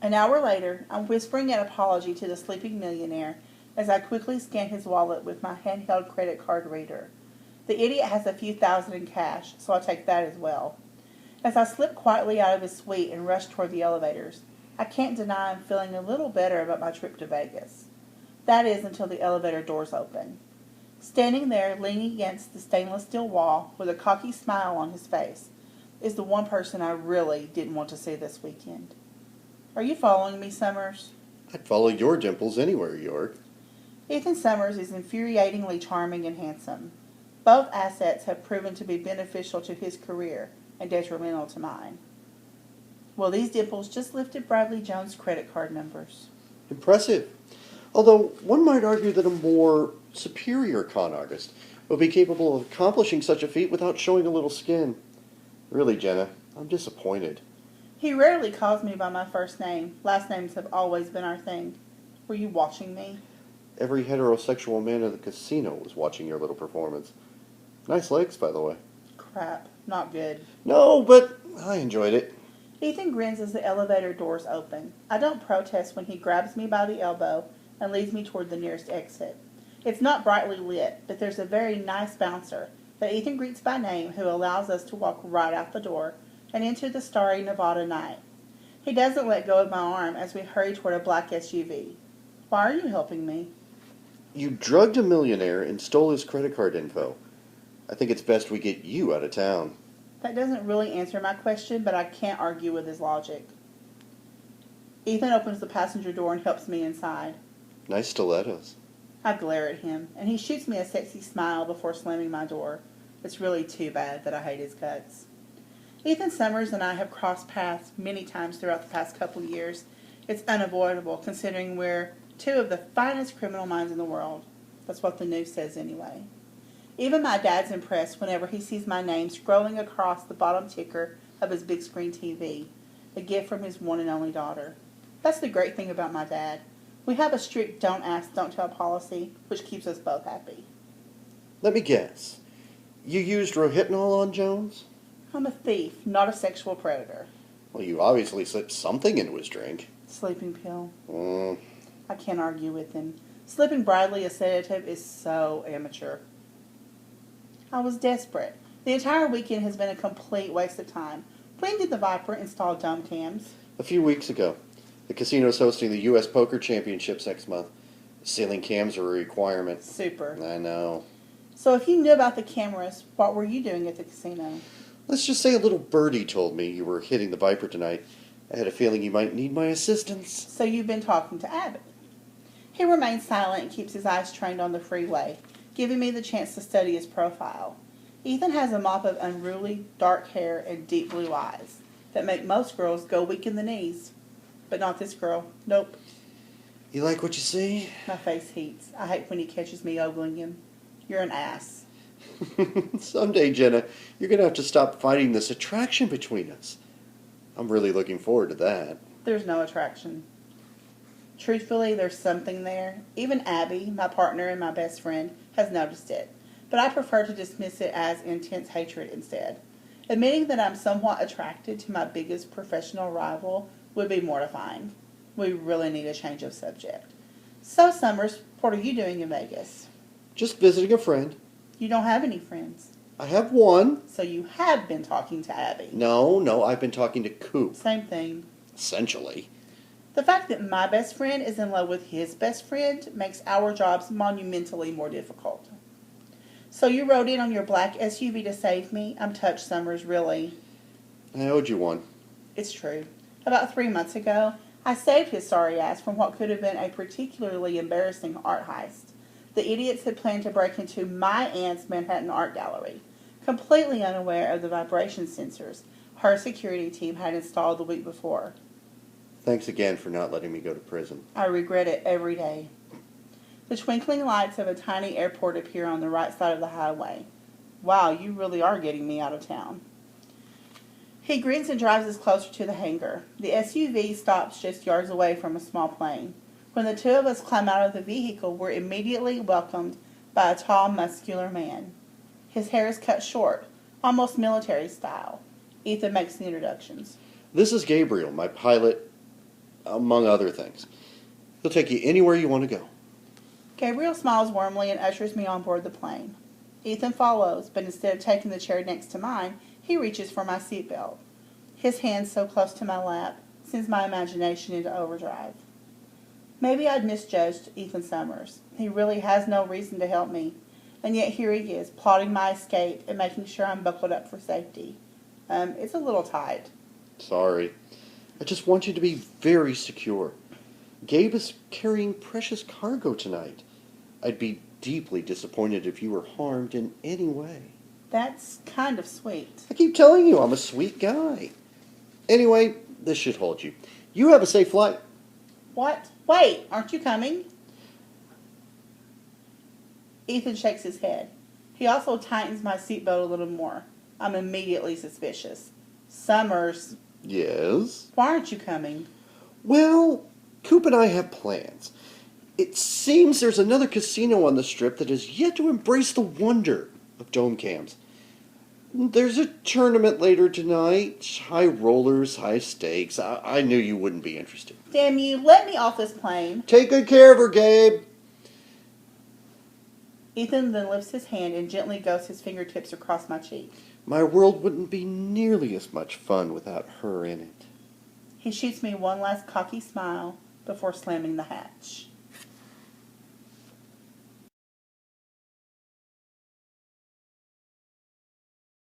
An hour later, I'm whispering an apology to the sleeping millionaire as I quickly scan his wallet with my handheld credit card reader. The idiot has a few thousand in cash, so I'll take that as well. As I slip quietly out of his suite and rush toward the elevators, I can't deny I'm feeling a little better about my trip to Vegas. That is until the elevator doors open. Standing there, leaning against the stainless steel wall with a cocky smile on his face, is the one person I really didn't want to see this weekend. Are you following me, Summers? I'd follow your dimples anywhere, York. Ethan Summers is infuriatingly charming and handsome. Both assets have proven to be beneficial to his career and detrimental to mine. Well, these dimples just lifted Bradley Jones' credit card numbers. Impressive. Although one might argue that a more superior con artist would be capable of accomplishing such a feat without showing a little skin. Really, Jenna, I'm disappointed. He rarely calls me by my first name. Last names have always been our thing. Were you watching me? Every heterosexual man in the casino was watching your little performance. Nice legs, by the way. Crap. Not good. No, but I enjoyed it. Ethan grins as the elevator doors open. I don't protest when he grabs me by the elbow and leads me toward the nearest exit. It's not brightly lit, but there's a very nice bouncer that Ethan greets by name who allows us to walk right out the door and into the starry Nevada night. He doesn't let go of my arm as we hurry toward a black SUV. Why are you helping me? You drugged a millionaire and stole his credit card info. I think it's best we get you out of town. That doesn't really answer my question, but I can't argue with his logic. Ethan opens the passenger door and helps me inside. Nice stilettos. I glare at him, and he shoots me a sexy smile before slamming my door. It's really too bad that I hate his guts. Ethan Summers and I have crossed paths many times throughout the past couple years. It's unavoidable, considering we're two of the finest criminal minds in the world. That's what the news says anyway. Even my dad's impressed whenever he sees my name scrolling across the bottom ticker of his big screen TV, a gift from his one and only daughter. That's the great thing about my dad. We have a strict don't ask, don't tell policy, which keeps us both happy. Let me guess. You used Rohypnol on Jones? I'm a thief, not a sexual predator. Well, you obviously slipped something into his drink. Sleeping pill. Mm. I can't argue with him. Slipping Bradley a sedative is so amateur. I was desperate. The entire weekend has been a complete waste of time. When did the Viper install dumb cams? A few weeks ago. The casino's hosting the U.S. Poker Championships next month. Ceiling cams are a requirement. Super. I know. So if you knew about the cameras, what were you doing at the casino? Let's just say a little birdie told me you were hitting the Viper tonight. I had a feeling you might need my assistance. So you've been talking to Abbott. He remains silent and keeps his eyes trained on the freeway, giving me the chance to study his profile. Ethan has a mop of unruly, dark hair and deep blue eyes that make most girls go weak in the knees. But not this girl. Nope. You like what you see? My face heats. I hate when he catches me ogling him. You're an ass. Someday, Jenna, you're going to have to stop fighting this attraction between us. I'm really looking forward to that. There's no attraction. Truthfully, there's something there. Even Abby, my partner and my best friend, has noticed it. But I prefer to dismiss it as intense hatred instead. Admitting that I'm somewhat attracted to my biggest professional rival would be mortifying. We really need a change of subject. So, Summers, what are you doing in Vegas? Just visiting a friend. You don't have any friends. I have one. So you have been talking to Abby. No, I've been talking to Coop. Same thing. Essentially. The fact that my best friend is in love with his best friend makes our jobs monumentally more difficult. So you rode in on your black SUV to save me? I'm touched, Summers, really. I owed you one. It's true. About 3 months ago, I saved his sorry ass from what could have been a particularly embarrassing art heist. The idiots had planned to break into my aunt's Manhattan art gallery, completely unaware of the vibration sensors her security team had installed the week before. Thanks again for not letting me go to prison. I regret it every day. The twinkling lights of a tiny airport appear on the right side of the highway. Wow, you really are getting me out of town. He grins and drives us closer to the hangar. The SUV stops just yards away from a small plane. When the two of us climb out of the vehicle, we're immediately welcomed by a tall, muscular man. His hair is cut short, almost military style. Ethan makes the introductions. This is Gabriel, my pilot. among other things. He'll take you anywhere you want to go. Gabriel smiles warmly and ushers me on board the plane. Ethan follows, but instead of taking the chair next to mine, he reaches for my seatbelt. His hand so close to my lap sends my imagination into overdrive. Maybe I'd misjudged Ethan Summers. He really has no reason to help me, and yet here he is, plotting my escape and making sure I'm buckled up for safety. It's a little tight. Sorry. I just want you to be very secure. Gabe is carrying precious cargo tonight. I'd be deeply disappointed if you were harmed in any way. That's kind of sweet. I keep telling you I'm a sweet guy. Anyway, this should hold you. You have a safe flight. What? Wait, aren't you coming? Ethan shakes his head. He also tightens my seatbelt a little more. I'm immediately suspicious. Summers, Yes? why aren't you coming? Well, Coop and I have plans. It seems there's another casino on the Strip that has yet to embrace the wonder of dome cams. There's a tournament later tonight. High rollers, high stakes. I knew you wouldn't be interested. Damn you, let me off this plane. Take good care of her, Gabe. Ethan then lifts his hand and gently goes his fingertips across my cheek. My world wouldn't be nearly as much fun without her in it. He shoots me one last cocky smile before slamming the hatch.